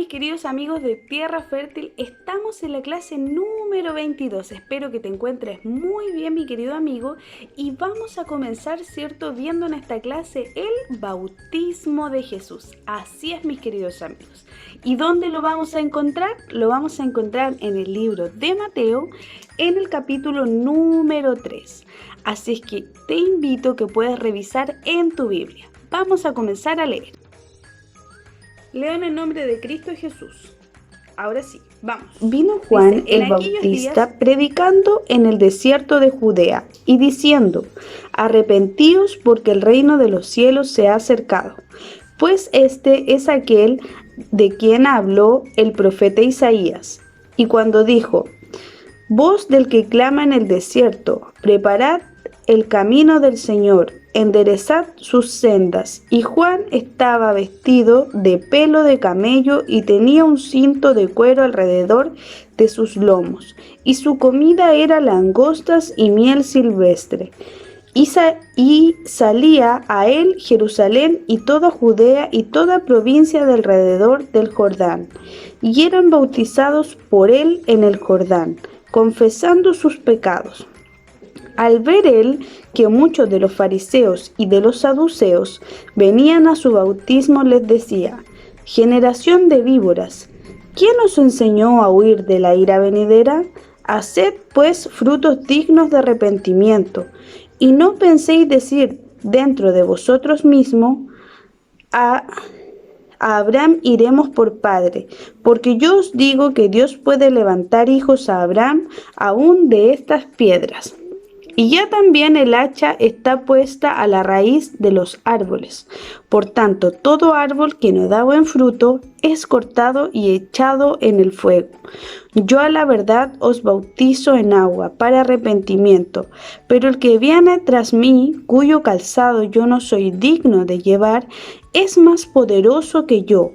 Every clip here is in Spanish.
queridos amigos de Tierra Fértil, estamos en la clase número 22. Espero que te encuentres muy bien, mi querido amigo, y vamos a comenzar, ¿cierto?, viendo en esta clase el bautismo de Jesús. Así es, mis queridos amigos. ¿Y dónde lo vamos a encontrar? Lo vamos a encontrar en el libro de Mateo, en el capítulo número 3. Así es que te invito a que puedas revisar en tu Biblia. Vamos a comenzar a leer. Leo en el nombre de Cristo Jesús. Ahora sí, vamos. Vino Juan el Bautista predicando en el desierto de Judea y diciendo: arrepentíos, porque el reino de los cielos se ha acercado. Pues este es aquel de quien habló el profeta Isaías. Y cuando dijo: voz del que clama en el desierto, preparad el camino del Señor, enderezad sus sendas. Y Juan estaba vestido de pelo de camello y tenía un cinto de cuero alrededor de sus lomos, y su comida era langostas y miel silvestre. Y salía a él Jerusalén y toda Judea y toda provincia de alrededor del Jordán, y eran bautizados por él en el Jordán, confesando sus pecados. Al ver él que muchos de los fariseos y de los saduceos venían a su bautismo, les decía: generación de víboras, ¿quién os enseñó a huir de la ira venidera? Haced pues frutos dignos de arrepentimiento, y no penséis decir dentro de vosotros mismos: a Abraham iremos por padre, porque yo os digo que Dios puede levantar hijos a Abraham aún de estas piedras. Y ya también el hacha está puesta a la raíz de los árboles. Por tanto, todo árbol que no da buen fruto es cortado y echado en el fuego. Yo a la verdad os bautizo en agua para arrepentimiento, pero el que viene tras mí, cuyo calzado yo no soy digno de llevar, es más poderoso que yo.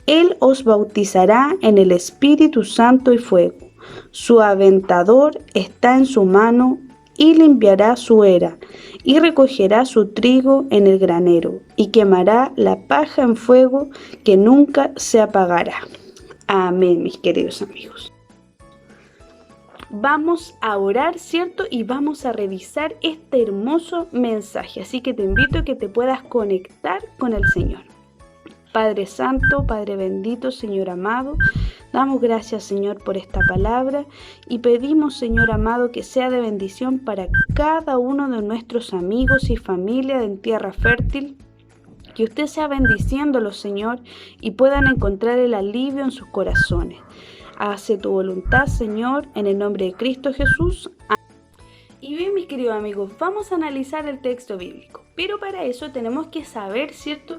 Él os bautizará en el Espíritu Santo y fuego. Su aventador está en su mano, y limpiará su era, y recogerá su trigo en el granero, y quemará la paja en fuego que nunca se apagará. Amén, mis queridos amigos. Vamos a orar, ¿cierto? Y vamos a revisar este hermoso mensaje. Así que te invito a que te puedas conectar con el Señor. Padre Santo, Padre bendito, Señor amado, damos gracias, Señor, por esta palabra y pedimos, Señor amado, que sea de bendición para cada uno de nuestros amigos y familia en Tierra Fértil. Que usted sea bendiciéndolos, Señor, y puedan encontrar el alivio en sus corazones. Hágase tu voluntad, Señor, en el nombre de Cristo Jesús. Y bien, mis queridos amigos, vamos a analizar el texto bíblico. Pero para eso tenemos que saber, ¿cierto?,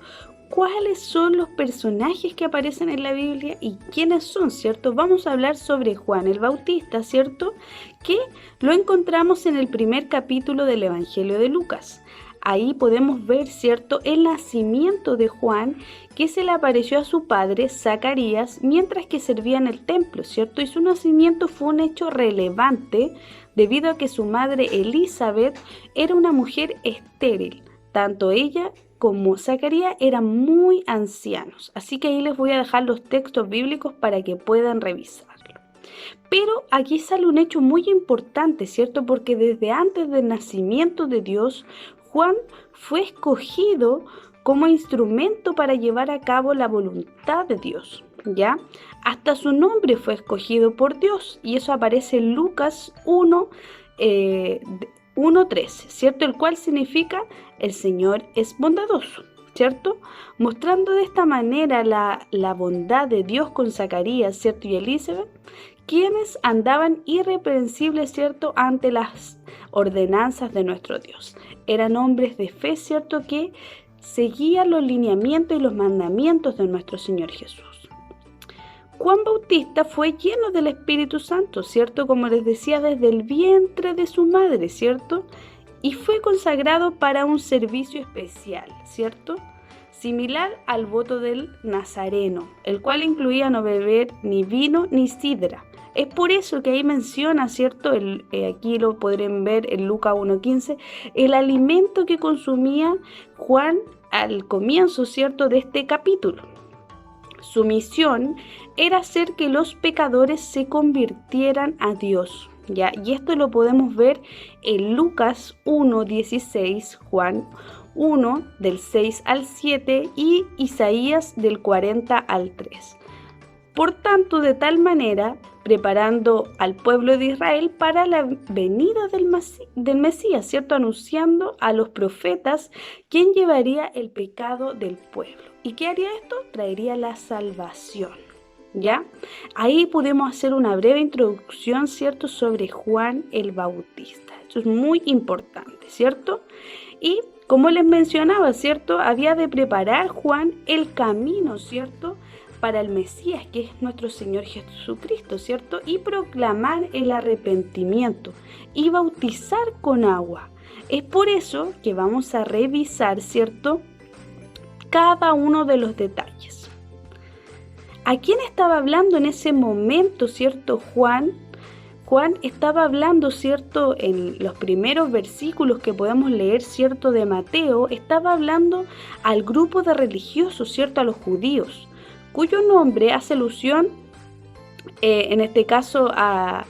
cuáles son los personajes que aparecen en la Biblia y quiénes son, ¿cierto? Vamos a hablar sobre Juan el Bautista, ¿cierto?, que lo encontramos en el primer capítulo del Evangelio de Lucas. Ahí podemos ver, ¿cierto?, el nacimiento de Juan, que se le apareció a su padre, Zacarías, mientras que servía en el templo, ¿cierto? Y su nacimiento fue un hecho relevante debido a que su madre Elizabeth era una mujer estéril. Tanto ella como Zacarías eran muy ancianos. Así que ahí les voy a dejar los textos bíblicos para que puedan revisarlo. Pero aquí sale un hecho muy importante, ¿cierto? Porque desde antes del nacimiento de Dios, Juan fue escogido como instrumento para llevar a cabo la voluntad de Dios, ¿ya? Hasta su nombre fue escogido por Dios, y eso aparece en Lucas 1:13, ¿cierto? El cual significa: el Señor es bondadoso, ¿cierto? Mostrando de esta manera la bondad de Dios con Zacarías, ¿cierto?, y Elizabeth, quienes andaban irreprensibles, ¿cierto?, ante las ordenanzas de nuestro Dios. Eran hombres de fe, ¿cierto?, que seguían los lineamientos y los mandamientos de nuestro Señor Jesús. Juan Bautista fue lleno del Espíritu Santo, ¿cierto?, como les decía, desde el vientre de su madre, ¿cierto?, y fue consagrado para un servicio especial, ¿cierto?, similar al voto del Nazareno, el cual incluía no beber ni vino ni sidra. Es por eso que ahí menciona, ¿cierto?, aquí lo podrán ver en Lucas 1:15, el alimento que consumía Juan al comienzo, ¿cierto?, de este capítulo. Su misión era hacer que los pecadores se convirtieran a Dios, ¿ya? Y esto lo podemos ver en Lucas 1:16, Juan 1 del 6 al 7 y Isaías del 40 al 3. Por tanto, de tal manera, preparando al pueblo de Israel para la venida del Mesías, ¿cierto? Anunciando a los profetas quién llevaría el pecado del pueblo. ¿Y qué haría esto? Traería la salvación, ¿ya? Ahí podemos hacer una breve introducción, ¿cierto? Sobre Juan el Bautista. Esto es muy importante, ¿cierto? Y como les mencionaba, ¿cierto? Había de preparar Juan el camino, ¿cierto? Para el Mesías, que es nuestro Señor Jesucristo, ¿cierto? Y proclamar el arrepentimiento y bautizar con agua. Es por eso que vamos a revisar, ¿cierto? Cada uno de los detalles. ¿A quién estaba hablando en ese momento, ¿cierto? Juan estaba hablando, ¿cierto? En los primeros versículos que podemos leer, ¿cierto? De Mateo, estaba hablando al grupo de religiosos, ¿cierto? A los judíos, cuyo nombre hace alusión, en este caso, a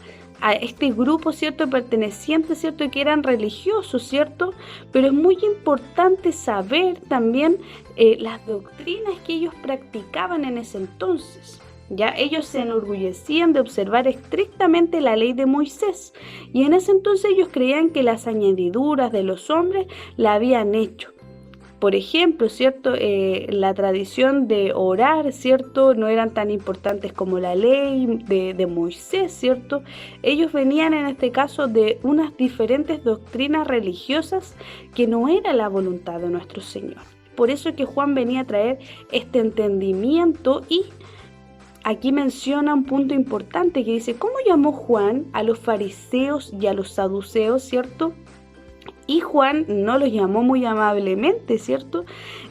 este grupo, ¿cierto? Perteneciente, ¿cierto? Que eran religiosos, ¿cierto? Pero es muy importante saber también las doctrinas que ellos practicaban en ese entonces. Ya ellos se enorgullecían de observar estrictamente la ley de Moisés, y en ese entonces ellos creían que las añadiduras de los hombres la habían hecho. Por ejemplo, ¿cierto? La tradición de orar, ¿cierto? No eran tan importantes como la ley de Moisés, ¿cierto? Ellos venían en este caso de unas diferentes doctrinas religiosas que no era la voluntad de nuestro Señor. Por eso es que Juan venía a traer este entendimiento. Y aquí menciona un punto importante que dice, ¿cómo llamó Juan a los fariseos y a los saduceos, ¿cierto? Y Juan no los llamó muy amablemente, ¿cierto?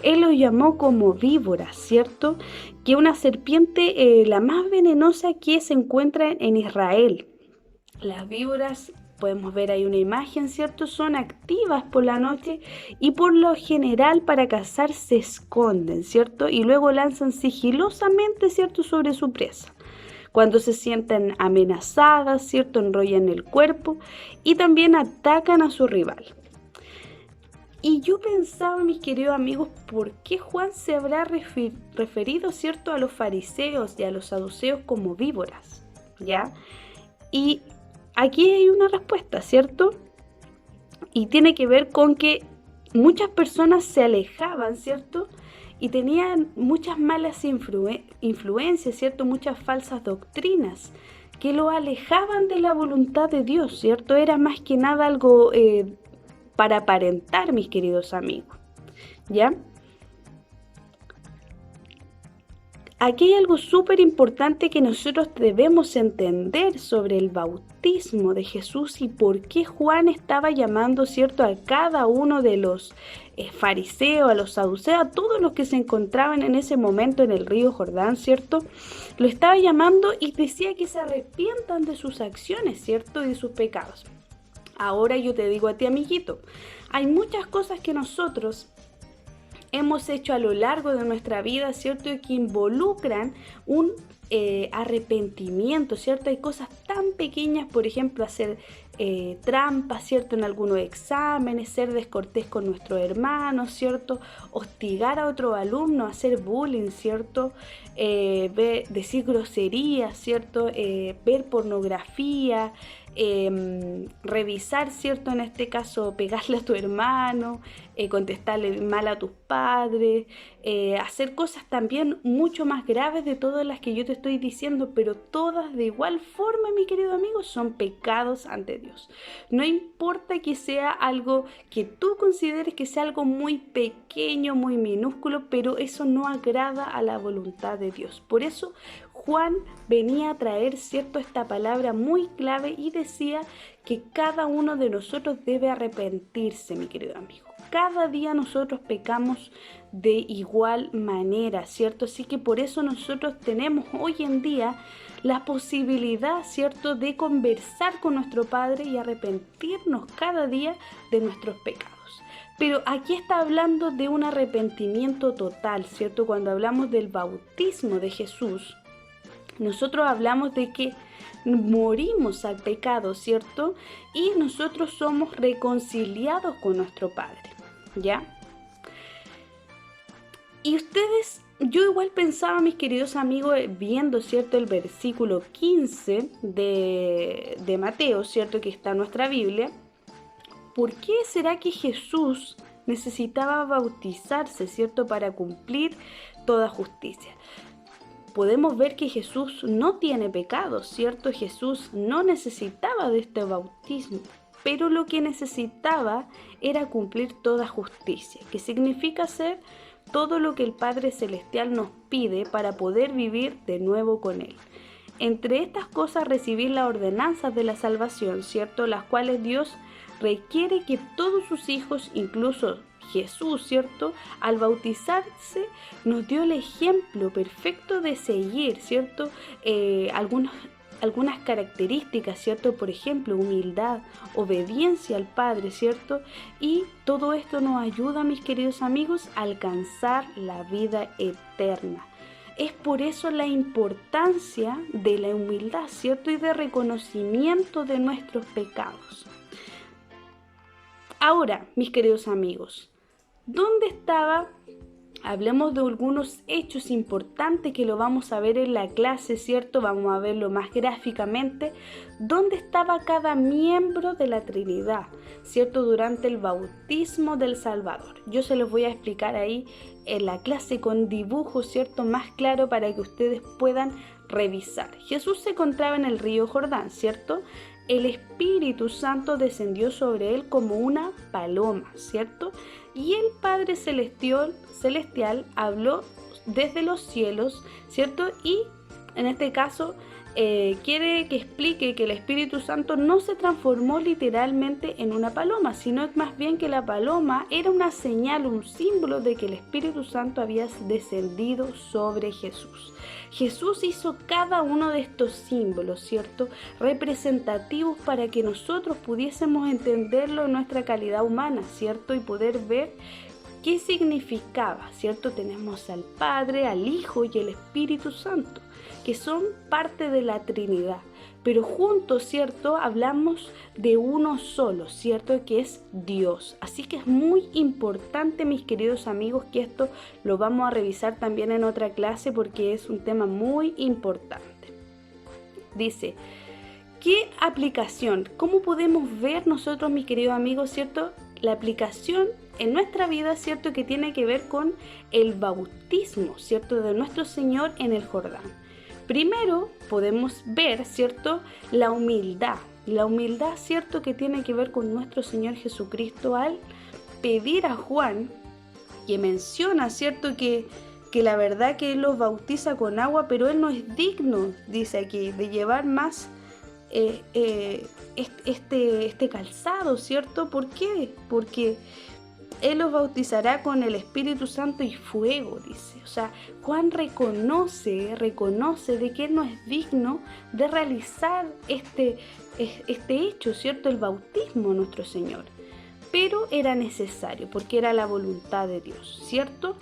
Él los llamó como víboras, ¿cierto? Que una serpiente, la más venenosa que se encuentra en Israel. Las víboras, podemos ver ahí una imagen, ¿cierto? Son activas por la noche y por lo general para cazar se esconden, ¿cierto? Y luego lanzan sigilosamente, ¿cierto? Sobre su presa. Cuando se sienten amenazadas, ¿cierto? Enrollan el cuerpo y también atacan a su rival. Y yo pensaba, mis queridos amigos, ¿por qué Juan se habrá referido, ¿cierto? A los fariseos y a los saduceos como víboras, ¿ya? Y aquí hay una respuesta, ¿cierto? Y tiene que ver con que muchas personas se alejaban, ¿cierto? Y tenían muchas malas influencias, ¿cierto? Muchas falsas doctrinas que lo alejaban de la voluntad de Dios, ¿cierto? Era más que nada algo para aparentar, mis queridos amigos, ¿ya? Aquí hay algo súper importante que nosotros debemos entender sobre el bautismo de Jesús y por qué Juan estaba llamando, ¿cierto?, a cada uno de los fariseos, a los saduceos, a todos los que se encontraban en ese momento en el río Jordán, ¿cierto? Lo estaba llamando y decía que se arrepientan de sus acciones, ¿cierto?, y de sus pecados. Ahora yo te digo a ti, amiguito, hay muchas cosas que nosotros hemos hecho a lo largo de nuestra vida, ¿cierto? Y que involucran un arrepentimiento, ¿cierto? Hay cosas tan pequeñas, por ejemplo, hacer trampas, ¿cierto? En algunos exámenes, ser descortés con nuestros hermanos, ¿cierto? Hostigar a otro alumno, hacer bullying, ¿cierto? Decir groserías, ¿cierto? Ver pornografía, revisar, ¿cierto? En este caso, pegarle a tu hermano, contestarle mal a tus padres, hacer cosas también mucho más graves de todas las que yo te estoy diciendo, pero todas de igual forma, mi querido amigo, son pecados ante Dios. No importa que sea algo que tú consideres que sea algo muy pequeño, muy minúsculo, pero eso no agrada a la voluntad de Dios. Por eso Juan venía a traer, ¿cierto?, esta palabra muy clave y decía que cada uno de nosotros debe arrepentirse, mi querido amigo. Cada día nosotros pecamos de igual manera, ¿cierto? Así que por eso nosotros tenemos hoy en día la posibilidad, ¿cierto?, de conversar con nuestro Padre y arrepentirnos cada día de nuestros pecados. Pero aquí está hablando de un arrepentimiento total, ¿cierto? Cuando hablamos del bautismo de Jesús, nosotros hablamos de que morimos al pecado, ¿cierto? Y nosotros somos reconciliados con nuestro Padre, ¿ya? Y ustedes, yo igual pensaba, mis queridos amigos, viendo, ¿cierto?, el versículo 15 de Mateo, ¿cierto?, que está en nuestra Biblia. ¿Por qué será que Jesús necesitaba bautizarse, ¿cierto?, para cumplir toda justicia? Podemos ver que Jesús no tiene pecado, ¿cierto? Jesús no necesitaba de este bautismo, pero lo que necesitaba era cumplir toda justicia, que significa hacer todo lo que el Padre Celestial nos pide para poder vivir de nuevo con Él. Entre estas cosas, recibir las ordenanzas de la salvación, ¿cierto?, las cuales Dios requiere que todos sus hijos, incluso Jesús, ¿cierto?, al bautizarse nos dio el ejemplo perfecto de seguir, ¿cierto?, algunas características, ¿cierto?, por ejemplo, humildad, obediencia al Padre, ¿cierto? Y todo esto nos ayuda, mis queridos amigos, a alcanzar la vida eterna. Es por eso la importancia de la humildad, ¿cierto?, y de reconocimiento de nuestros pecados. Ahora, mis queridos amigos, ¿dónde estaba? Hablemos de algunos hechos importantes que lo vamos a ver en la clase, ¿cierto? Vamos a verlo más gráficamente. ¿Dónde estaba cada miembro de la Trinidad, ¿cierto?, durante el bautismo del Salvador? Yo se los voy a explicar ahí en la clase con dibujos, ¿cierto?, más claro para que ustedes puedan revisar. Jesús se encontraba en el río Jordán, ¿cierto? El Espíritu Santo descendió sobre él como una paloma, ¿cierto? Y el Padre Celestial habló desde los cielos, ¿cierto? Y en este caso quiere que explique que el Espíritu Santo no se transformó literalmente en una paloma, sino más bien que la paloma era una señal, un símbolo de que el Espíritu Santo había descendido sobre Jesús. Jesús hizo cada uno de estos símbolos, ¿cierto?, representativos para que nosotros pudiésemos entenderlo en nuestra calidad humana, ¿cierto?, y poder ver qué significaba, ¿cierto? Tenemos al Padre, al Hijo y el Espíritu Santo, que son parte de la Trinidad, pero juntos, ¿cierto?, hablamos de uno solo, ¿cierto?, que es Dios. Así que es muy importante, mis queridos amigos, que esto lo vamos a revisar también en otra clase porque es un tema muy importante. Dice, ¿qué aplicación? ¿Cómo podemos ver nosotros, mis queridos amigos, ¿cierto?, la aplicación en nuestra vida, ¿cierto?, que tiene que ver con el bautismo, ¿cierto?, de nuestro Señor en el Jordán. Primero podemos ver, ¿cierto?, la humildad, ¿cierto?, que tiene que ver con nuestro Señor Jesucristo al pedir a Juan, que menciona, ¿cierto?, que la verdad que Él los bautiza con agua, pero Él no es digno, dice aquí, de llevar más este calzado, ¿cierto? ¿Por qué? Porque Él los bautizará con el Espíritu Santo y fuego, dice. O sea, Juan reconoce de que Él no es digno de realizar este hecho, ¿cierto? El bautismo de nuestro Señor. Pero era necesario porque era la voluntad de Dios, ¿cierto?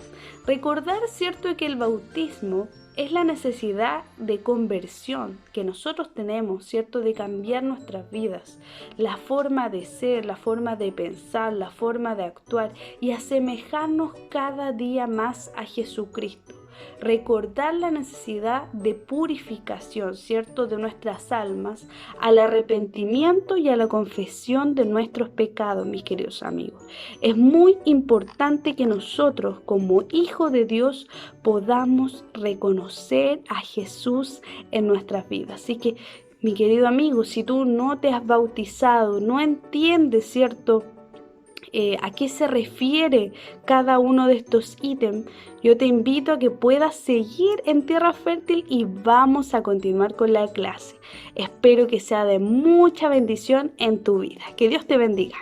Recordar, ¿cierto?, que el bautismo es la necesidad de conversión que nosotros tenemos, ¿cierto?, de cambiar nuestras vidas, la forma de ser, la forma de pensar, la forma de actuar y asemejarnos cada día más a Jesucristo. Recordar la necesidad de purificación, ¿cierto?, de nuestras almas, al arrepentimiento y a la confesión de nuestros pecados, mis queridos amigos. Es muy importante que nosotros, como hijos de Dios, podamos reconocer a Jesús en nuestras vidas. Así que, mi querido amigo, si tú no te has bautizado, no entiendes, ¿cierto?, a qué se refiere cada uno de estos ítems, yo te invito a que puedas seguir en Tierra Fértil y vamos a continuar con la clase. Espero que sea de mucha bendición en tu vida. Que Dios te bendiga.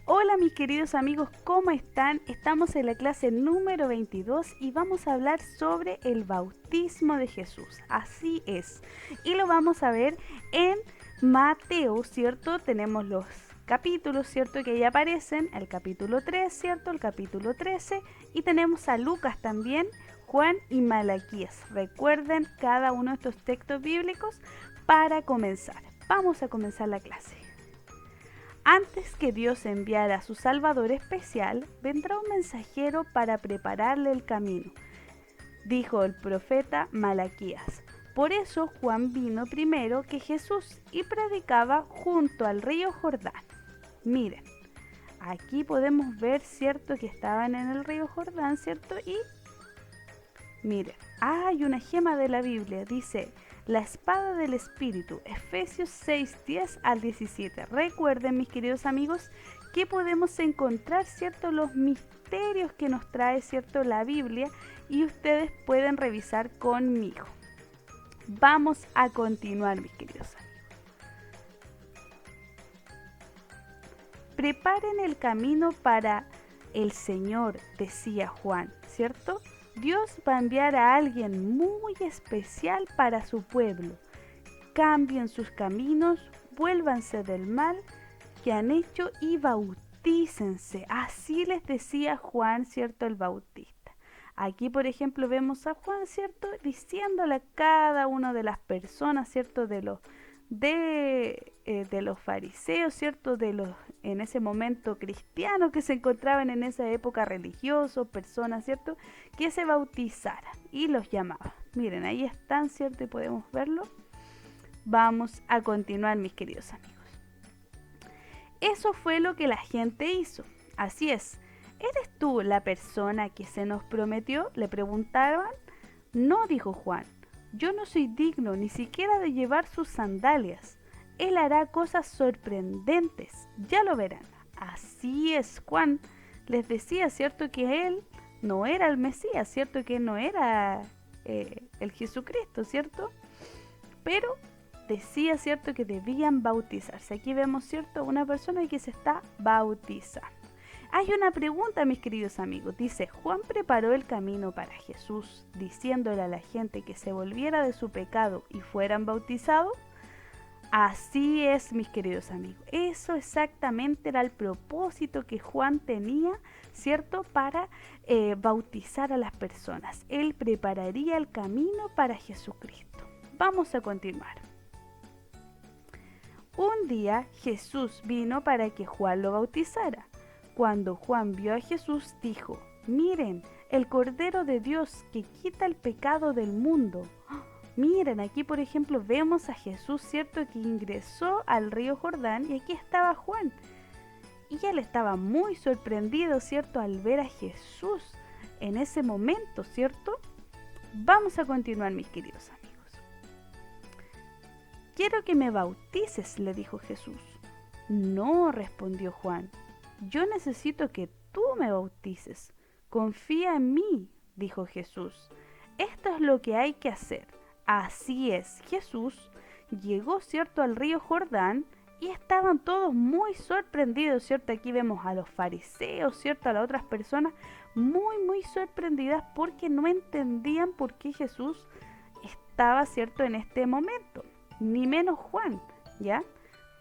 Hola mis queridos queridos amigos, ¿cómo están? Estamos en la clase número 22 y vamos a hablar sobre el bautismo de Jesús. Así es. Y lo vamos a ver en Mateo, ¿cierto? Tenemos los capítulos, ¿cierto? Que ahí aparecen, el capítulo 3, ¿cierto? El capítulo 13 y tenemos a Lucas también, Juan y Malaquías. Recuerden cada uno de estos textos bíblicos para comenzar. Vamos a comenzar la clase. Antes que Dios enviara a su Salvador especial, vendrá un mensajero para prepararle el camino, dijo el profeta Malaquías. Por eso Juan vino primero que Jesús y predicaba junto al río Jordán. Miren, aquí podemos ver, ¿cierto?, que estaban en el río Jordán, ¿cierto? Y miren, hay una gema de la Biblia, dice la espada del Espíritu, Efesios 6, 10 al 17. Recuerden, mis queridos amigos, que podemos encontrar, ¿cierto?, los misterios que nos trae, ¿cierto?, la Biblia, y ustedes pueden revisar conmigo. Vamos a continuar, mis queridos amigos. Preparen el camino para el Señor, decía Juan, ¿cierto? Dios va a enviar a alguien muy especial para su pueblo. Cambien sus caminos, vuélvanse del mal que han hecho y bautícense. Así les decía Juan, ¿cierto?, el Bautista. Aquí, por ejemplo, vemos a Juan, ¿cierto?, diciéndole a cada una de las personas, ¿cierto?, de los fariseos, ¿cierto?, en ese momento cristianos que se encontraban en esa época, religiosos, personas, ¿cierto?, que se bautizaran y los llamaba. Miren, ahí están, ¿cierto?, y podemos verlo. Vamos a continuar, mis queridos amigos. Eso fue lo que la gente hizo. Así es. ¿Eres tú la persona que se nos prometió?, le preguntaban. No, dijo Juan. Yo no soy digno ni siquiera de llevar sus sandalias. Él hará cosas sorprendentes, ya lo verán. Así es, Juan les decía, ¿cierto?, que él no era el Mesías, ¿cierto?, que no era el Jesucristo, ¿cierto? Pero decía, ¿cierto?, que debían bautizarse. Aquí vemos, ¿cierto?, una persona que se está bautizando. Hay una pregunta, mis queridos amigos. Dice, ¿Juan preparó el camino para Jesús, diciéndole a la gente que se volviera de su pecado y fueran bautizados? Así es, mis queridos amigos. Eso exactamente era el propósito que Juan tenía, ¿cierto?, para bautizar a las personas. Él prepararía el camino para Jesucristo. Vamos a continuar. Un día Jesús vino para que Juan lo bautizara. Cuando Juan vio a Jesús, dijo, miren, el Cordero de Dios que quita el pecado del mundo. Miren, aquí por ejemplo vemos a Jesús, ¿cierto?, que ingresó al río Jordán y aquí estaba Juan. Y él estaba muy sorprendido, ¿cierto?, al ver a Jesús en ese momento, ¿cierto? Vamos a continuar, mis queridos amigos. Quiero que me bautices, le dijo Jesús. No, respondió Juan. Yo necesito que tú me bautices. Confía en mí, dijo Jesús. Esto es lo que hay que hacer. Así es, Jesús llegó, ¿cierto?, al río Jordán y estaban todos muy sorprendidos, ¿cierto? Aquí vemos a los fariseos, ¿cierto?, a las otras personas muy sorprendidas porque no entendían por qué Jesús estaba, ¿cierto?, en este momento. Ni menos Juan, ¿ya?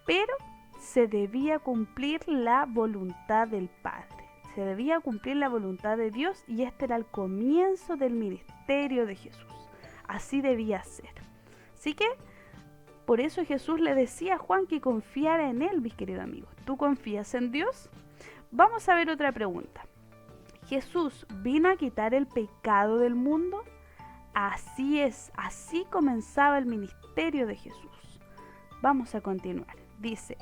Pero se debía cumplir la voluntad del Padre, se debía cumplir la voluntad de Dios y este era el comienzo del ministerio de Jesús. Así debía ser. Así que por eso Jesús le decía a Juan que confiara en él, mis queridos amigos. ¿Tú confías en Dios? Vamos a ver otra pregunta. ¿Jesús vino a quitar el pecado del mundo? Así es, así comenzaba el ministerio de Jesús. Vamos a continuar. Dice,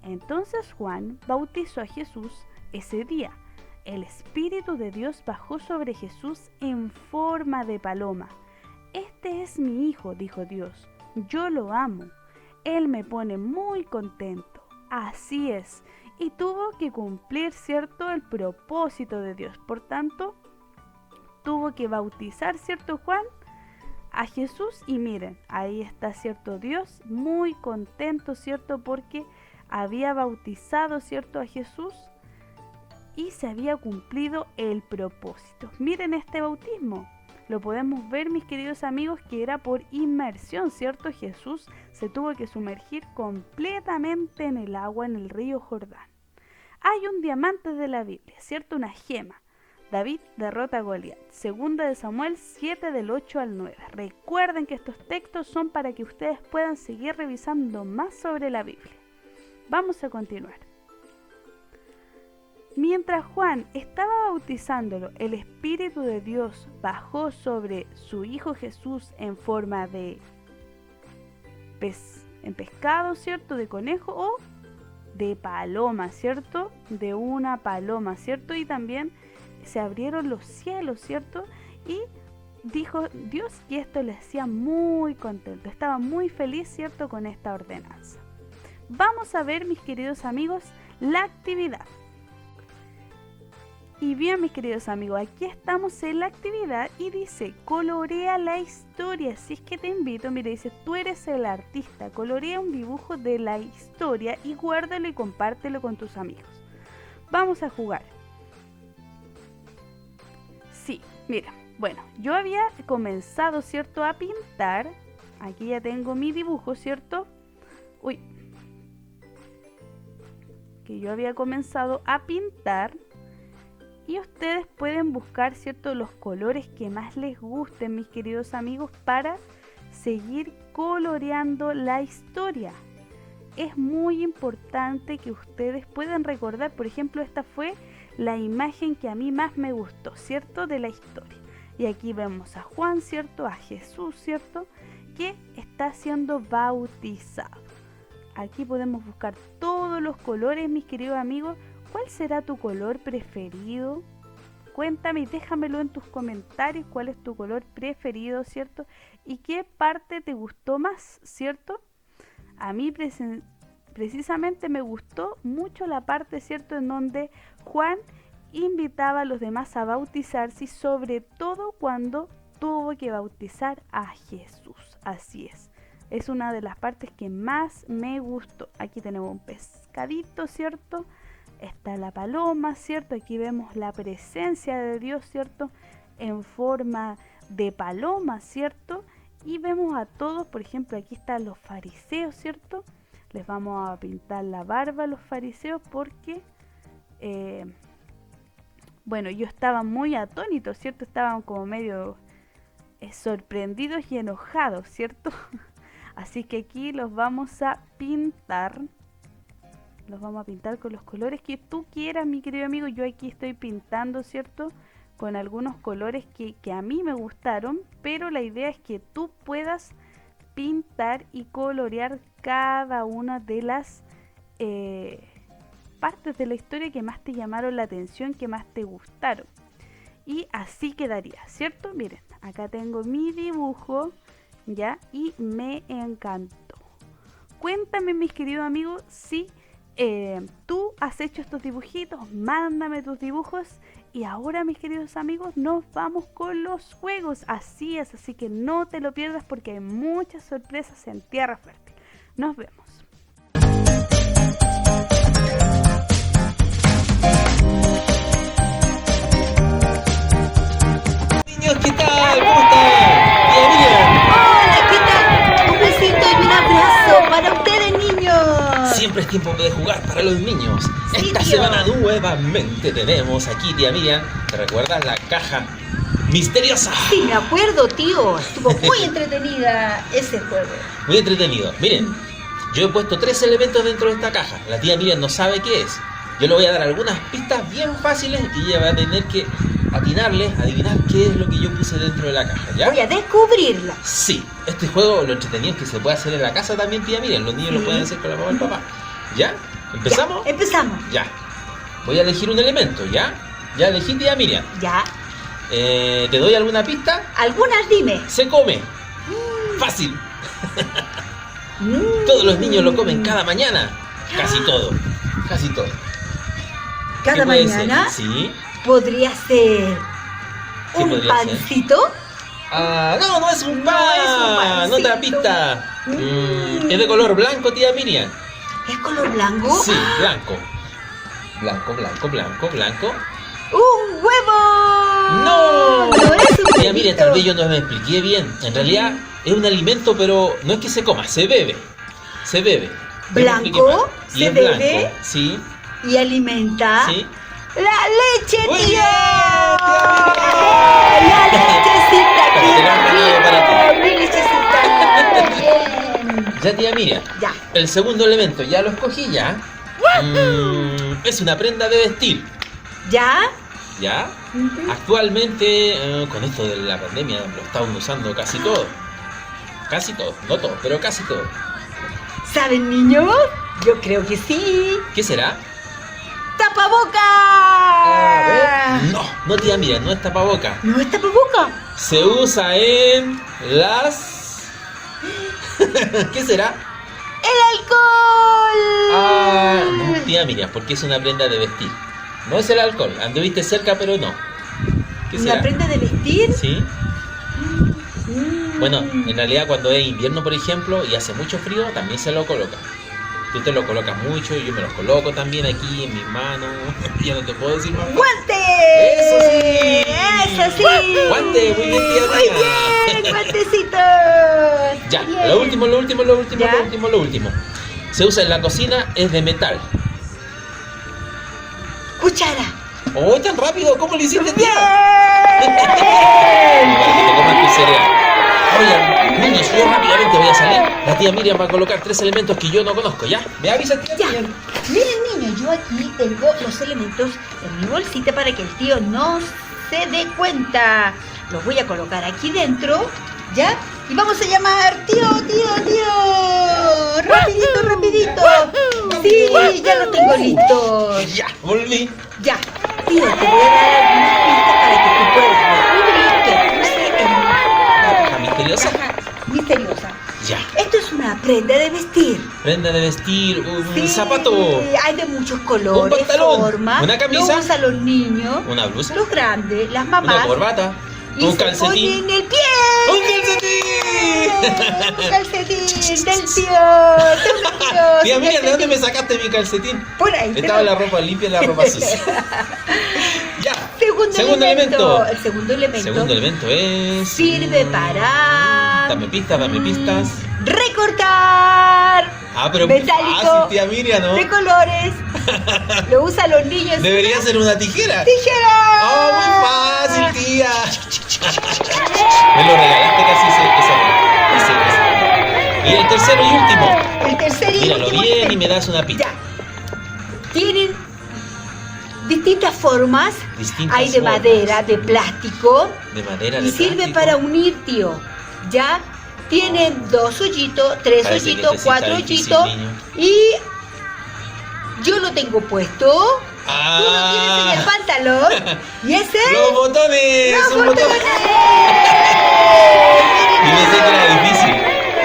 entonces Juan bautizó a Jesús ese día. El Espíritu de Dios bajó sobre Jesús en forma de paloma. Este es mi Hijo, dijo Dios. Yo lo amo. Él me pone muy contento. Así es. Y tuvo que cumplir, ¿cierto?, el propósito de Dios. Por tanto, tuvo que bautizar, ¿cierto, Juan?, a Jesús. Y miren, ahí está, ¿cierto?, Dios muy contento, ¿cierto?, porque había bautizado, ¿cierto?, a Jesús y se había cumplido el propósito. Miren este bautismo. Lo podemos ver, mis queridos amigos, que era por inmersión, ¿cierto? Jesús se tuvo que sumergir completamente en el agua en el río Jordán. Hay un diamante de la Biblia, ¿cierto? Una gema. David derrota a Goliat. Segunda de Samuel 7 del 8 al 9. Recuerden que estos textos son para que ustedes puedan seguir revisando más sobre la Biblia. Vamos a continuar. Mientras Juan estaba bautizándolo, el Espíritu de Dios bajó sobre su Hijo Jesús en forma de pescado, ¿cierto? De conejo o de paloma, ¿cierto? De una paloma, ¿cierto? Y también se abrieron los cielos, ¿cierto? Y dijo Dios que esto le hacía muy contento, estaba muy feliz, ¿cierto? Con esta ordenanza. Vamos a ver, mis queridos amigos, la actividad. Y bien, mis queridos amigos, aquí estamos en la actividad y dice, colorea la historia. Si es que te invito, mira, dice, tú eres el artista, colorea un dibujo de la historia y guárdalo y compártelo con tus amigos. Vamos a jugar. Sí, mira, bueno, yo había comenzado, ¿cierto?, a pintar. Aquí ya tengo mi dibujo, ¿cierto? Uy. Que yo había comenzado a pintar. Y ustedes pueden buscar, ¿cierto?, los colores que más les gusten, mis queridos amigos, para seguir coloreando la historia. Es muy importante que ustedes puedan recordar, por ejemplo, esta fue la imagen que a mí más me gustó, ¿cierto?, de la historia. Y aquí vemos a Juan, ¿cierto?, a Jesús, ¿cierto?, que está siendo bautizado. Aquí podemos buscar todos los colores, mis queridos amigos. ¿Cuál será tu color preferido? Cuéntame y déjamelo en tus comentarios. ¿Cuál es tu color preferido, cierto? ¿Y qué parte te gustó más, cierto? A mí precisamente me gustó mucho la parte, cierto, en donde Juan invitaba a los demás a bautizarse y sobre todo cuando tuvo que bautizar a Jesús. Así es. Es una de las partes que más me gustó. Aquí tenemos un pescadito, ¿cierto? Está la paloma, ¿cierto? Aquí vemos la presencia de Dios, ¿cierto? En forma de paloma, ¿cierto? Y vemos a todos, por ejemplo, aquí están los fariseos, ¿cierto? Les vamos a pintar la barba a los fariseos porque, bueno, ellos estaban muy atónitos, ¿cierto? Estaban como medio sorprendidos y enojados, ¿cierto? Así que aquí los vamos a pintar. Los vamos a pintar con los colores que tú quieras, mi querido amigo. Yo aquí estoy pintando, ¿cierto?, con algunos colores que a mí me gustaron, pero la idea es que tú puedas pintar y colorear cada una de las partes de la historia que más te llamaron la atención, que más te gustaron. Y así quedaría, ¿cierto? Miren, acá tengo mi dibujo, ¿ya? Y me encantó. Cuéntame, mis queridos amigos, si tú has hecho estos dibujitos, mándame tus dibujos. Y ahora, mis queridos amigos, nos vamos con los juegos. Así es, así que no te lo pierdas porque hay muchas sorpresas en Tierra Fértil. Nos vemos. Niños, ¿qué tal? ¿Cómo están? Bienvenidos. Hola, ¿qué tal? Un besito y un abrazo para ustedes, niños. Siempre es tiempo de jugar para los niños. Sí, Esta tío. semana nuevamente tenemos aquí, tía Miriam, ¿te recuerdas la caja misteriosa? Sí, me acuerdo, tío. Estuvo muy entretenida ese juego. Muy entretenido. Miren, yo he puesto 3 elementos dentro de esta caja. La tía Miriam no sabe qué es. Yo le voy a dar algunas pistas bien fáciles y ella va a tener que atinarle, adivinar qué es lo que yo puse dentro de la caja, ¿ya? Voy a descubrirlo. Sí, este juego lo entretenido es que se puede hacer en la casa también, tía Miriam. Los niños Sí. lo pueden hacer con la mamá y el papá. ¿Ya? ¿Empezamos? Ya, empezamos. Ya. Voy a elegir un elemento, ¿ya? Ya elegí, tía Miriam. Ya. ¿Te doy alguna pista? Algunas dime. Se come. Fácil. Todos los niños lo comen cada mañana. Casi todo. Casi todo. Cada ¿Qué puede mañana ser? Sí. podría ser ¿Qué un podría ser? pancito. Ah, no, no es un No pan. es un pancito. Otra pista. Es de color blanco, tía Miriam. ¿Es color blanco? Sí, blanco. Blanco, blanco, blanco, blanco. ¡Un huevo! ¡No! No es un Mira, mire, huevito. tal vez yo no me expliqué bien. En realidad es un alimento, pero no es que se coma, se bebe. Se bebe. Yo me expliqué ¿Blanco? mal. Y ¿Se es bebe? blanco, sí, Y alimenta sí. la leche, Muy tío. bien, La lechecita, Pero te lo has ganado para tío. Mi lechecita. Bien. Ya, tía Miriam, Ya. el segundo elemento, ya lo escogí ya. Es una prenda de vestir. ¿Ya? ¿Ya? Actualmente, con esto de la pandemia, lo están usando casi todo. Casi todo, no todo, pero casi todo. ¿Saben, niños? Yo creo que sí. ¿Qué será? ¡Tapaboca! No, no, tía Miriam, no es tapaboca. ¿No es tapaboca? Se usa en las... ¿Qué será? ¡El alcohol! Ah, no, tía Miriam, porque es una prenda de vestir. No es el alcohol, anduviste cerca, pero no. ¿Qué ¿Una será? prenda de vestir? ¿Sí? Mm. Bueno, en realidad cuando es invierno, por ejemplo, y hace mucho frío, también se lo coloca. Tú te lo colocas mucho, yo me los coloco también aquí en mis manos. Ya no te puedo decir más. ¡Guante! ¡Eso sí! ¡Eso sí! ¡Guante! Muy bien, tía ¡Muy Miriam. bien! ¡Guantecitos! Ya, Bien. lo último, lo último, lo último, ¿Ya? lo último, lo último. Se usa en la cocina, es de metal. ¡Cuchara! ¡Oh, tan rápido! ¿Cómo lo hiciste, ¡Bien! tía? Para que te comas tu cereal. Oigan, niños, yo rápidamente voy a salir. La tía Miriam va a colocar 3 elementos que yo no conozco, ¿ya? ¿Me avisa, tía Ya. Miriam? Miren, niños, yo aquí tengo los elementos en mi bolsita para que el tío no se dé cuenta. Los voy a colocar aquí dentro, ¿ya? Y vamos a llamar, tío, tío, tío. Rapidito, rapidito. Sí, ya los tengo listos. Ya, volví. Ya, tío, te voy a dar algunas pistas para que tú puedas descubrir que puse en La caja misteriosa. caja misteriosa. Ya. Esto es una prenda de vestir. Prenda de vestir, un Sí, zapato, hay de muchos colores, Un pantalón, formas. una camisa. Lo usan los niños, una blusa, los grandes, las una mamás. corbata, Y un se calcetín. ponen el pie. ¡Un calcetín! Un calcetín del tío. Toma, tío, Tía su Miriam, ¿de dónde me calcetín. sacaste mi calcetín? Por ahí. Estaba la ropa limpia y la ropa sucia. Ya. Segundo elemento. El Segundo elemento es... sirve para Dame pistas. recortar. Ah, pero muy metálico, fácil, tía Miriam, ¿no? de colores. Lo usan los niños. Debería ser una tijera. ¡Tijera! ¡Oh, muy fácil, tía! Me lo regalaste casi ese. Y el tercero y último. El tercer y Míralo último bien y elemento. me das una pista. Ya. Tienen distintas formas. Distintas Hay de formas. madera, de plástico. De madera, Y de sirve plástico. para unir, tío. Ya. Tienen 2 hoyitos, 3 Parece que hoyitos, este sí está 4 difícil, hoyitos. niño. Y yo lo tengo puesto. Tú lo tienes en el pantalón. Y ese. ¡Los botones! ¡Los ¡Son botones! botones! Y pensé que era difícil.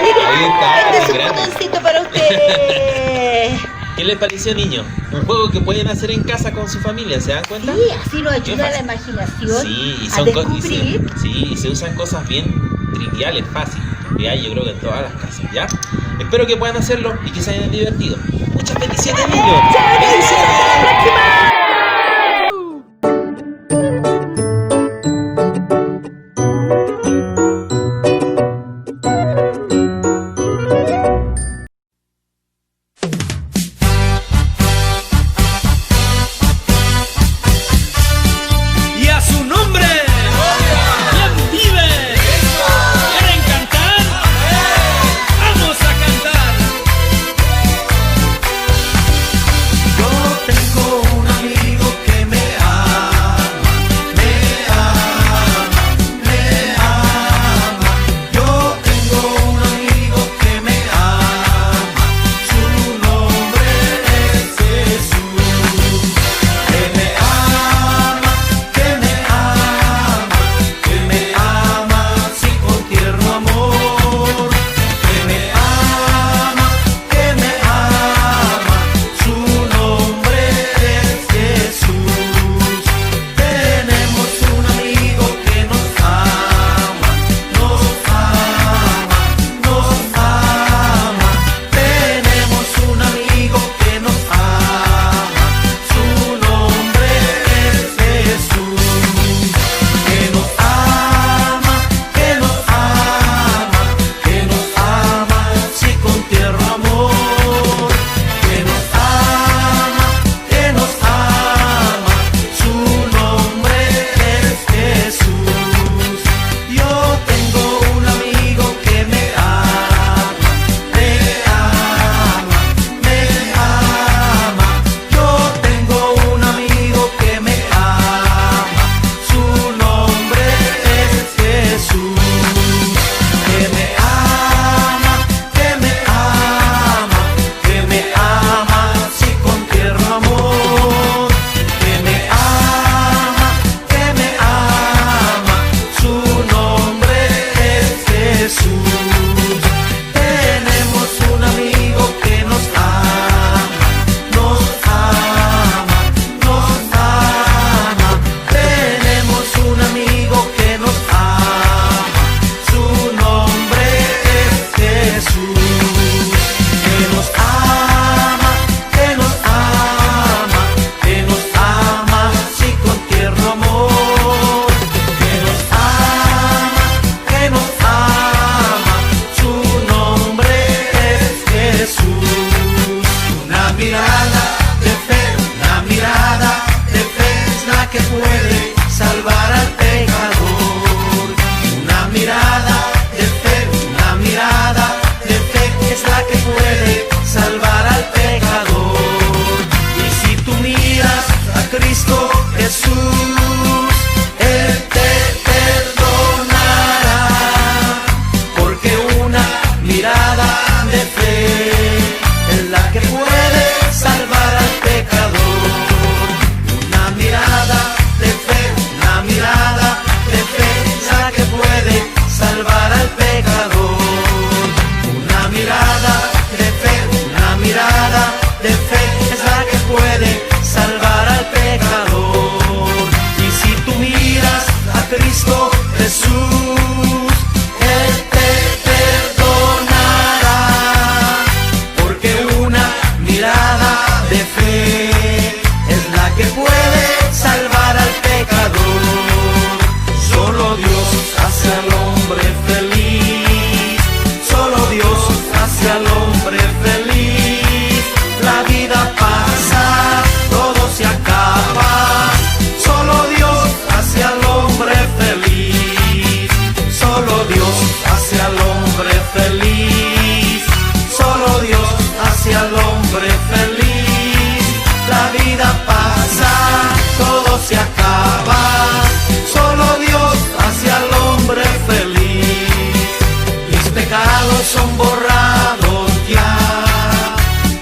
Mira, Ahí está, este es es un grande. botoncito para usted. ¿Qué les pareció, niño? Un juego que pueden hacer en casa con su familia, ¿se dan cuenta? Sí, así nos ayuda fácil. la imaginación Sí, y a son descubrir. y se usan cosas bien triviales, fáciles. Que hay, yo creo que en todas las casas, ¿ya? Espero que puedan hacerlo y que se hayan divertido. Muchas bendiciones, niños. ¡Bendiciones! Y a su nombre, ¿quién vive? ¿Quieren cantar? ¡Vamos a cantar! Yo tengo una feliz. Solo Dios hace al hombre feliz. La vida pasa, todo se acaba. Solo Dios hace al hombre feliz. Mis pecados son borrados ya.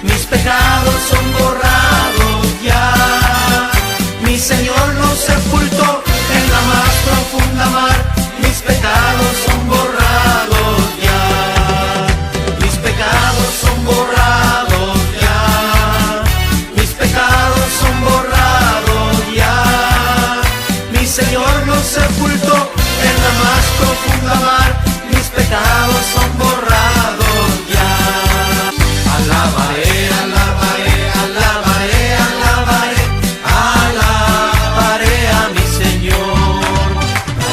Mis pecados son borrados ya. Mi Señor nos sepultó en la más profunda mar. Mis pecados son borrados ya. Mis pecados son borrados ya. Mis pecados son borrados ya. Mi Señor nos sepultó en la más profunda mar. Mis pecados son borrados ya. Alabaré, alabaré, alabaré, alabaré, alabaré a mi Señor.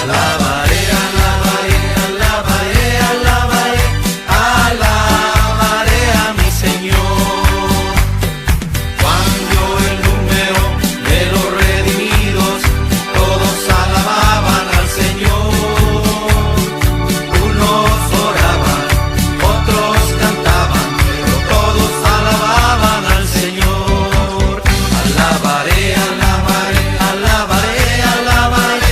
Alabaré, alabaré, alabaré, alabaré, alabaré a mi Señor. Cuando el número de los redimidos todos alababan al Señor. Unos oraban, otros cantaban, pero todos alababan al Señor. Alabaré, alabaré, alabaré, alabaré,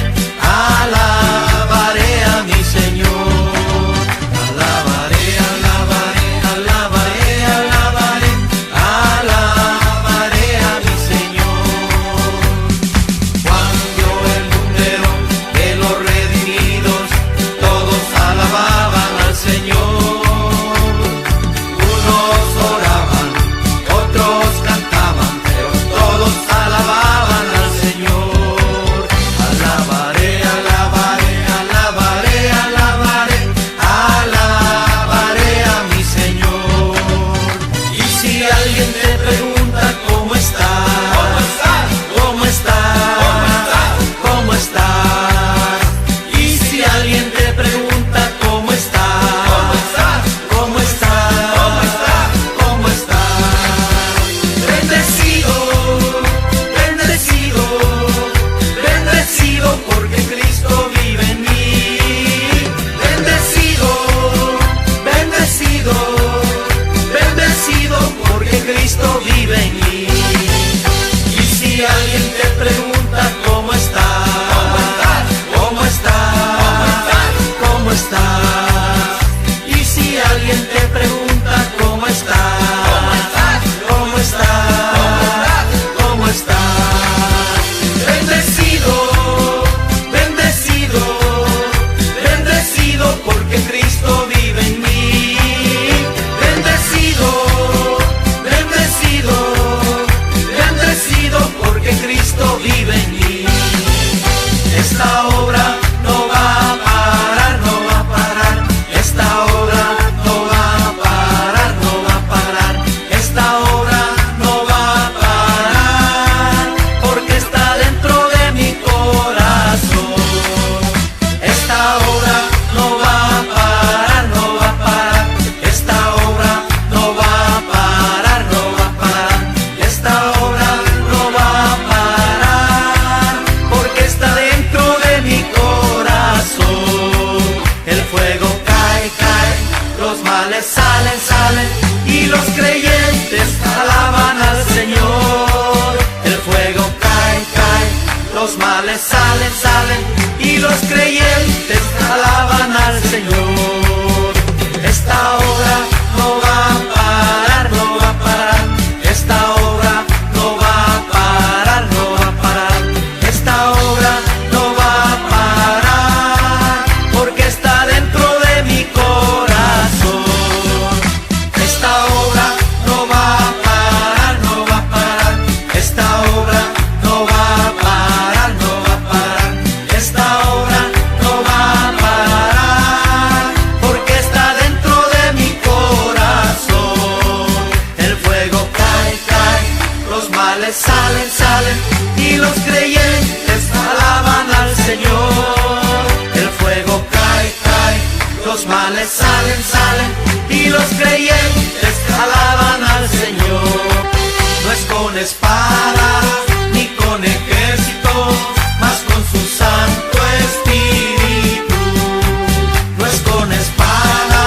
alabaré a mi Señor. Alabaré, alabaré, alabaré, alabaré, alabaré a mi Señor. Cuando el número de los redimidos todos alababan al Señor. Unos oraban, otros cantaban, pero todos alababan al Señor. Alabaré, alabaré, alabaré, alabaré, alabaré a mi Señor. Y si alguien te pregunta cómo estás, cómo estás, cómo estás, y si alguien te pregunta cómo estás, cómo estás, cómo estás, bendecido, bendecido, bendecido porque Cristo vive en mí. Bendecido, bendecido, bendecido porque Cristo vive en mí. Y si alguien te pregunta cómo estás, cómo estás, cómo estás, y si alguien te pregunta cómo estás, cómo estás, cómo estás, bendecido, bendecido, bendecido porque Cristo vive en mí. Bendecido, bendecido, bendecido porque Cristo vive en mí. Esta obra no va a parar, no va a parar. Esta obra no va a parar, no va a parar. Esta obra no va a parar porque está dentro de mi corazón. Esta obra no va a parar, no va a parar. Esta obra no va a parar, no va a parar. Esta obra no va a parar porque está dentro de mi corazón. El fuego cae, cae, los males salen, salen y los creyentes alaban al Señor. El fuego cae, cae, los males salen, salen y los creyentes alaban al Señor. Esta obra no va a parar, no va a parar. Esta obra no va a parar, no va a parar. Esta obra no va a parar porque está dentro de mi corazón. Esta obra no va a parar, no va a parar. Esta obra no va a parar, no va a parar. Esta obra no va a parar porque está dentro de mi corazón. El fuego cae, cae, los males salen, salen y los creyentes alaban al Señor. El fuego cae, cae, los males salen, salen y los creyentes alaban al Señor. No es con espada ni con ejército, mas con su Santo Espíritu. No es con espada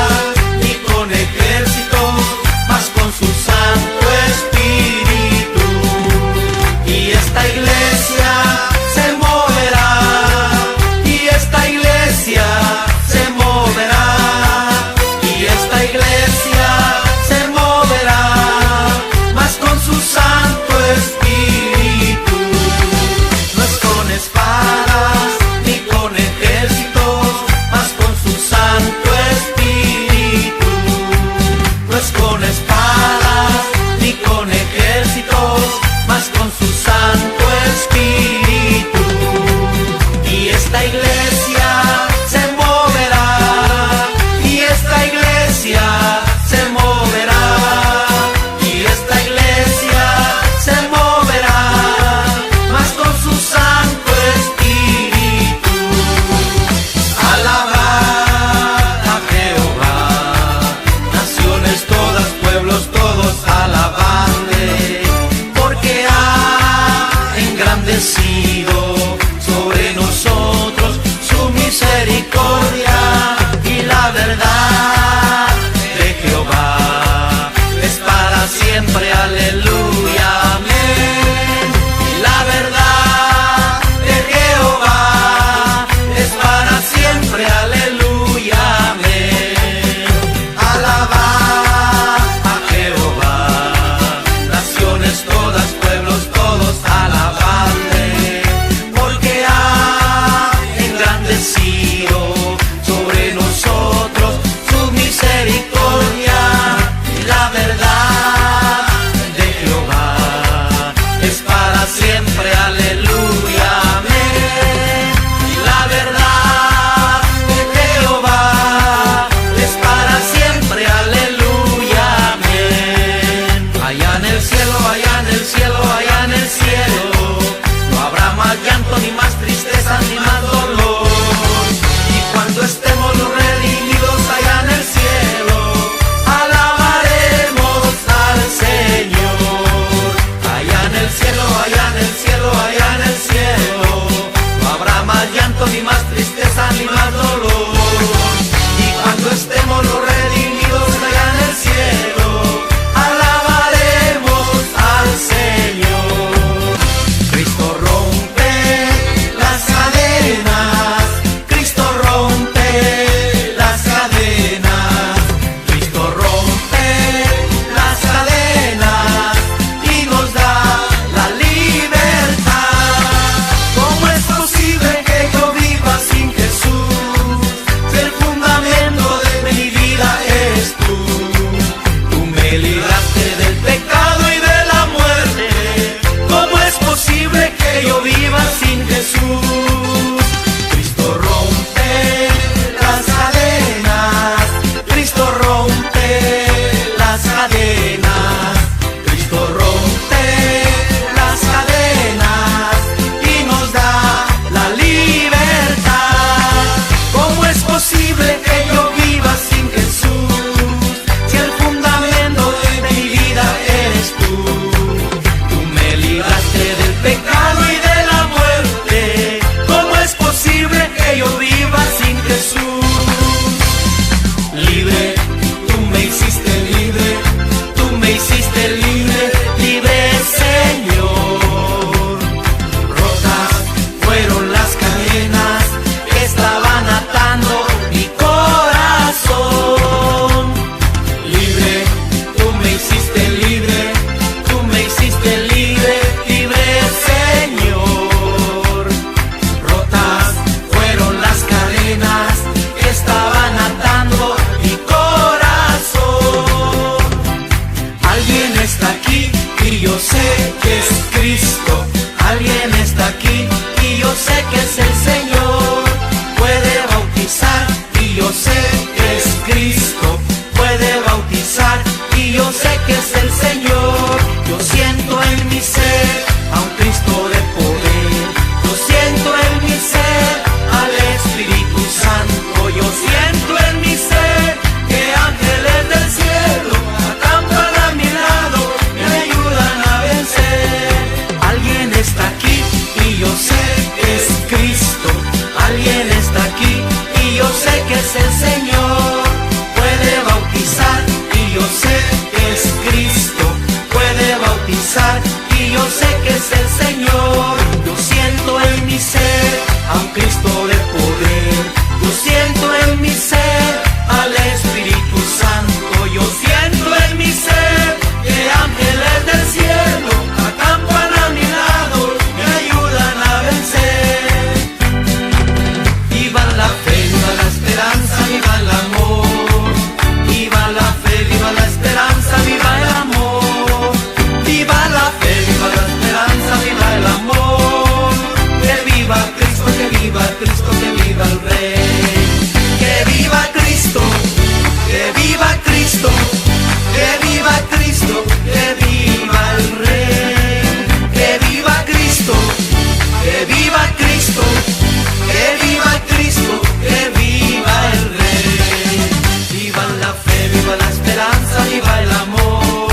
viva la esperanza, viva el amor.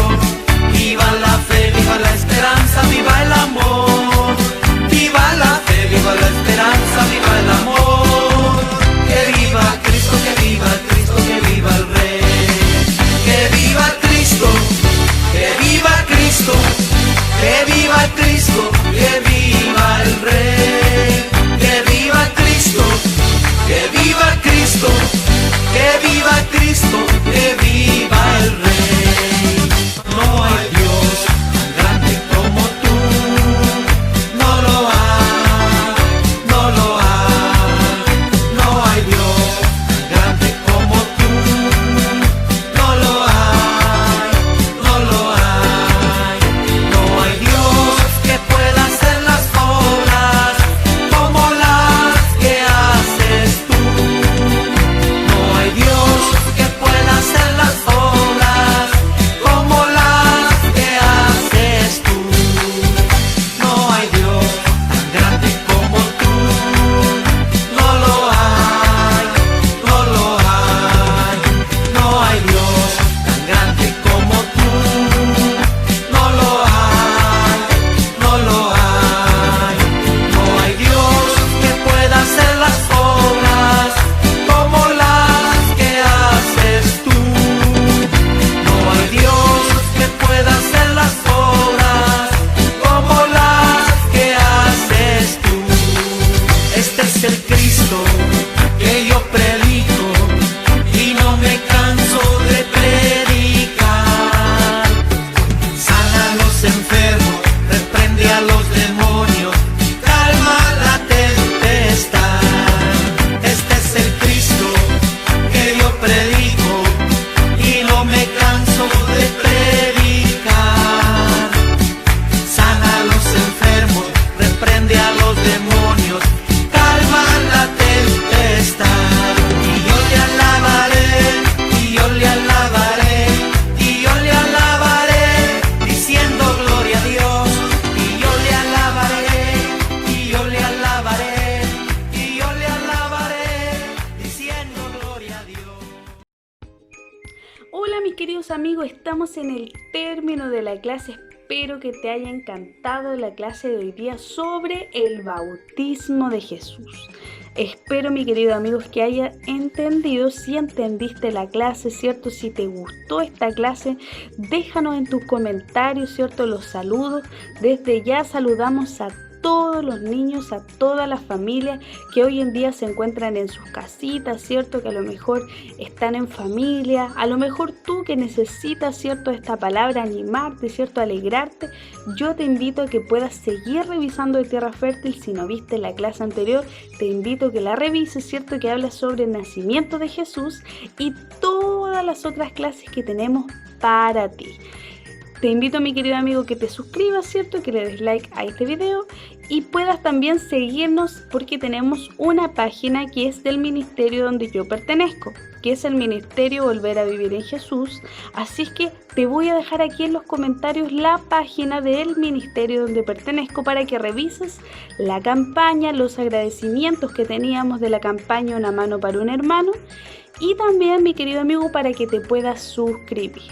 Viva la fe, viva la esperanza, viva el amor. Viva la fe, viva la esperanza, viva el amor. Que viva Cristo, que viva Cristo, que viva el Rey. Que viva Cristo, que viva Cristo, que viva Cristo, que viva el Rey. Que viva Cristo, que viva Cristo, que viva Cristo, que viva el Rey. No hay Dios tan grande como tú, no lo hay, no lo hay. No hay Dios tan grande como tú, no lo hay, no lo hay. No hay Dios que pueda hacer las obras como las que haces tú. No hay Dios que pueda hacer las obras como las que haces tú. No hay Dios tan grande como tú, no lo hay, no lo hay. No hay Dios tan grande como tú, no lo hay, no lo hay. No hay Dios que pueda hacer las obras como las que haces tú. No hay Dios que pueda hacer las obras como las que haces tú. Este es el Cristo que yo predico y no me canso de predicar. Sana a los enfermos, reprende a los demonios, calma la tempestad. Este es el Cristo que yo predico y no me canso de predicar. Sana a los enfermos, reprende a los demonios, calma la tempestad. Y yo le alabaré, y yo le alabaré, y yo le alabaré, diciendo gloria a Dios. Y yo le alabaré, y yo le alabaré, y yo le alabaré, diciendo gloria a Dios. Hola mis queridos amigos, estamos en el término de la clase. Espero que te haya encantado la clase de hoy día sobre el bautismo de Jesús. Espero, mi querido amigos, que haya entendido. Si entendiste la clase, ¿cierto? Si te gustó esta clase, déjanos en tus comentarios, ¿cierto? Los saludos. Desde ya saludamos a todos los niños, a todas las familias que hoy en día se encuentran en sus casitas, ¿cierto? Que a lo mejor están en familia, a lo mejor tú que necesitas, ¿cierto? Esta palabra, animarte, ¿cierto? Alegrarte. Yo te invito a que puedas seguir revisando de Tierra Fértil. Si no viste la clase anterior, te invito a que la revises, ¿cierto? Que habla sobre el nacimiento de Jesús y todas las otras clases que tenemos para ti. Te invito, mi querido amigo, que te suscribas, ¿cierto? Que le des like a este video y puedas también seguirnos porque tenemos una página que es del ministerio donde yo pertenezco, que es el Ministerio Volver a Vivir en Jesús. Así es que te voy a dejar aquí en los comentarios la página del ministerio donde pertenezco para que revises la campaña, los agradecimientos que teníamos de la campaña Una Mano para un Hermano y también, mi querido amigo, para que te puedas suscribir.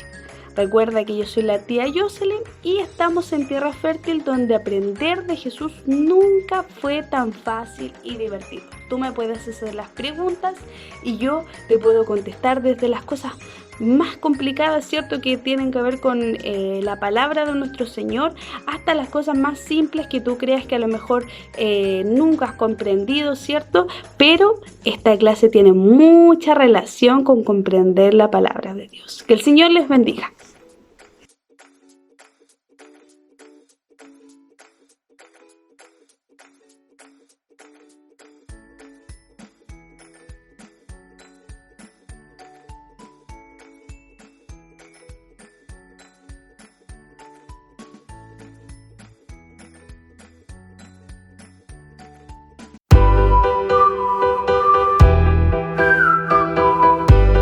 Recuerda que yo soy la tía Jocelyn y estamos en Tierra Fértil, donde aprender de Jesús nunca fue tan fácil y divertido. Tú me puedes hacer las preguntas y yo te puedo contestar desde las cosas más complicadas, ¿cierto? Que tienen que ver con la palabra de nuestro Señor, hasta las cosas más simples que tú creas que a lo mejor nunca has comprendido, ¿cierto? Pero esta clase tiene mucha relación con comprender la palabra de Dios. Que el Señor les bendiga.